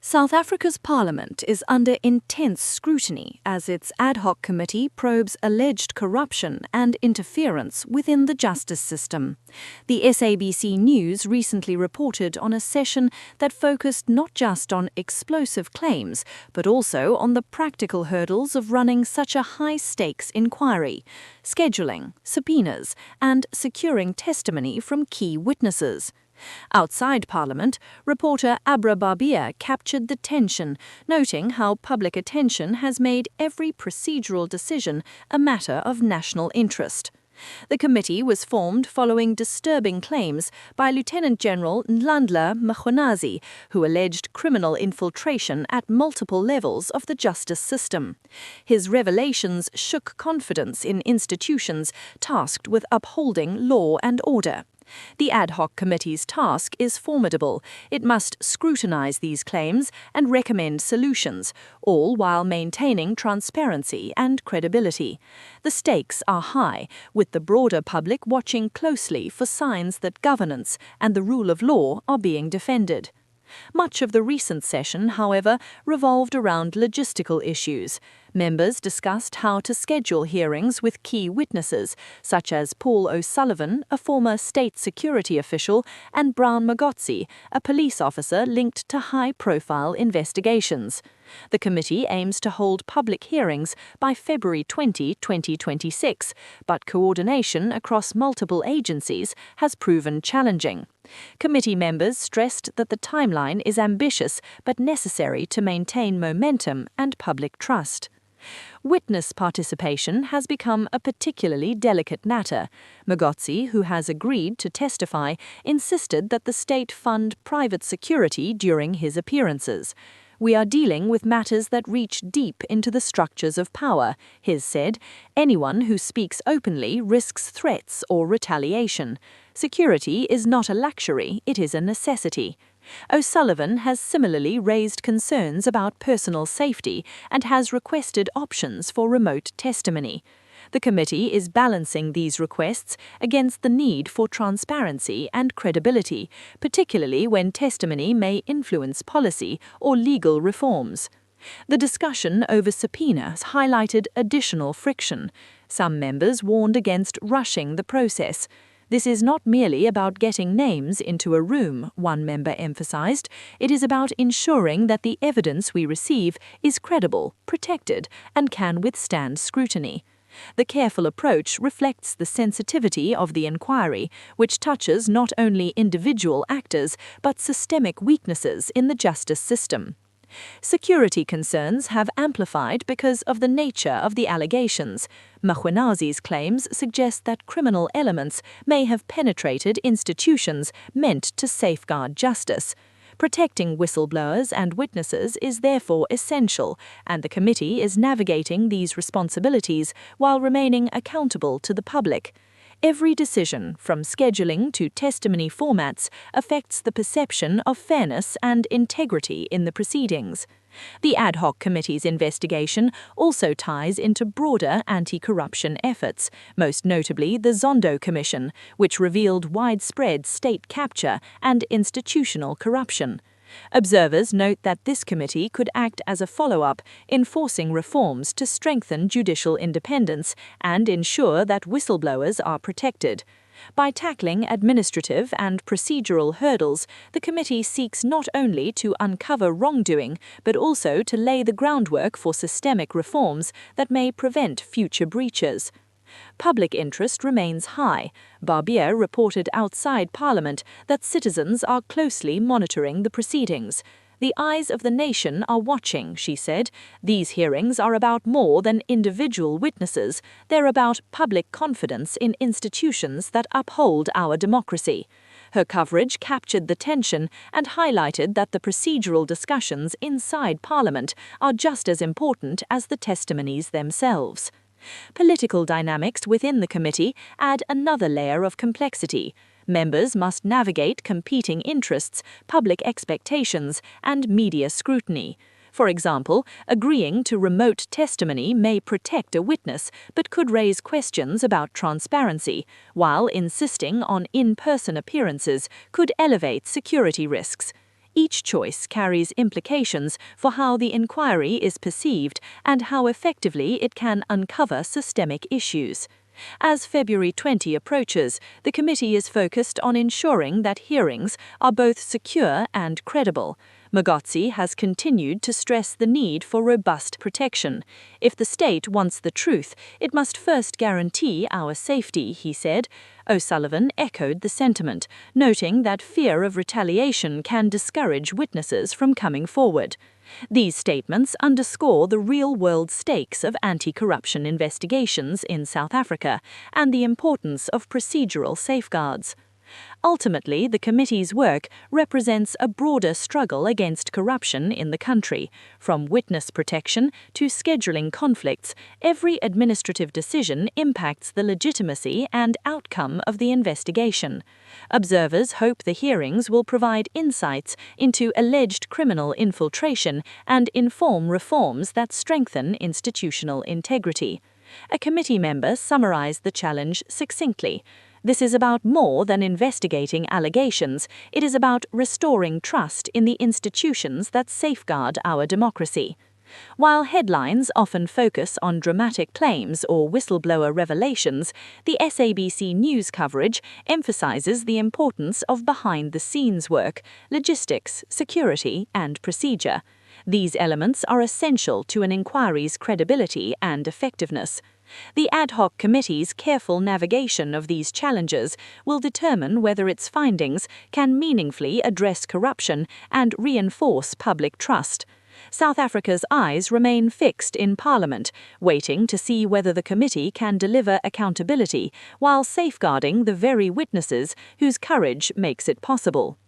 South Africa's parliament is under intense scrutiny as its Ad Hoc Committee probes alleged corruption and interference within the justice system. The SABC News recently reported on a session that focused not just on explosive claims, but also on the practical hurdles of running such a high-stakes inquiry, scheduling, subpoenas, and securing testimony from key witnesses. Outside Parliament, reporter Abra Barbia captured the tension, noting how public attention has made every procedural decision a matter of national interest. The committee was formed following disturbing claims by Lt Gen Nhlanhla Mkhwanazi, who alleged criminal infiltration at multiple levels of the justice system. His revelations shook confidence in institutions tasked with upholding law and order. The Ad Hoc Committee's task is formidable. It must scrutinize these claims and recommend solutions, all while maintaining transparency and credibility. The stakes are high, with the broader public watching closely for signs that governance and the rule of law are being defended. Much of the recent session, however, revolved around logistical issues. Members discussed how to schedule hearings with key witnesses, such as Paul O'Sullivan, a former state security official, and Brown Mogotsi, a police officer linked to high-profile investigations. The committee aims to hold public hearings by February 20, 2026, but coordination across multiple agencies has proven challenging. Committee members stressed that the timeline is ambitious but necessary to maintain momentum and public trust. Witness participation has become a particularly delicate matter. Mogotsi, who has agreed to testify, insisted that the state fund private security during his appearances. "We are dealing with matters that reach deep into the structures of power," Hiss said. "Anyone who speaks openly risks threats or retaliation. Security is not a luxury, it is a necessity." O'Sullivan has similarly raised concerns about personal safety and has requested options for remote testimony. The committee is balancing these requests against the need for transparency and credibility, particularly when testimony may influence policy or legal reforms. The discussion over subpoenas highlighted additional friction. Some members warned against rushing the process. "This is not merely about getting names into a room," one member emphasized. "It is about ensuring that the evidence we receive is credible, protected, and can withstand scrutiny." The careful approach reflects the sensitivity of the inquiry, which touches not only individual actors but systemic weaknesses in the justice system. Security concerns have amplified because of the nature of the allegations. Mkhwanazi's claims suggest that criminal elements may have penetrated institutions meant to safeguard justice. Protecting whistleblowers and witnesses is therefore essential, and the committee is navigating these responsibilities while remaining accountable to the public. Every decision, from scheduling to testimony formats, affects the perception of fairness and integrity in the proceedings. The Ad Hoc Committee's investigation also ties into broader anti-corruption efforts, most notably the Zondo Commission, which revealed widespread state capture and institutional corruption. Observers note that this committee could act as a follow-up, enforcing reforms to strengthen judicial independence and ensure that whistleblowers are protected. By tackling administrative and procedural hurdles, the committee seeks not only to uncover wrongdoing, but also to lay the groundwork for systemic reforms that may prevent future breaches. Public interest remains high. Barbia reported outside Parliament that citizens are closely monitoring the proceedings. "The eyes of the nation are watching," she said. "These hearings are about more than individual witnesses. They're about public confidence in institutions that uphold our democracy." Her coverage captured the tension and highlighted that the procedural discussions inside Parliament are just as important as the testimonies themselves. Political dynamics within the committee add another layer of complexity. Members must navigate competing interests, public expectations, and media scrutiny. For example, agreeing to remote testimony may protect a witness but could raise questions about transparency, while insisting on in-person appearances could elevate security risks. Each choice carries implications for how the inquiry is perceived and how effectively it can uncover systemic issues. As February 20 approaches, the committee is focused on ensuring that hearings are both secure and credible. Mogotsi has continued to stress the need for robust protection. If the state wants the truth, it must first guarantee our safety, he said. O'Sullivan echoed the sentiment, noting that fear of retaliation can discourage witnesses from coming forward. These statements underscore the real-world stakes of anti-corruption investigations in South Africa and the importance of procedural safeguards. Ultimately, the committee's work represents a broader struggle against corruption in the country. From witness protection to scheduling conflicts, every administrative decision impacts the legitimacy and outcome of the investigation. Observers hope the hearings will provide insights into alleged criminal infiltration and inform reforms that strengthen institutional integrity. A committee member summarized the challenge succinctly. This is about more than investigating allegations. It is about restoring trust in the institutions that safeguard our democracy. While headlines often focus on dramatic claims or whistleblower revelations, the SABC news coverage emphasizes the importance of behind-the-scenes work, logistics, security, and procedure. These elements are essential to an inquiry's credibility and effectiveness. The Ad Hoc Committee's careful navigation of these challenges will determine whether its findings can meaningfully address corruption and reinforce public trust. South Africa's eyes remain fixed in Parliament, waiting to see whether the committee can deliver accountability while safeguarding the very witnesses whose courage makes it possible.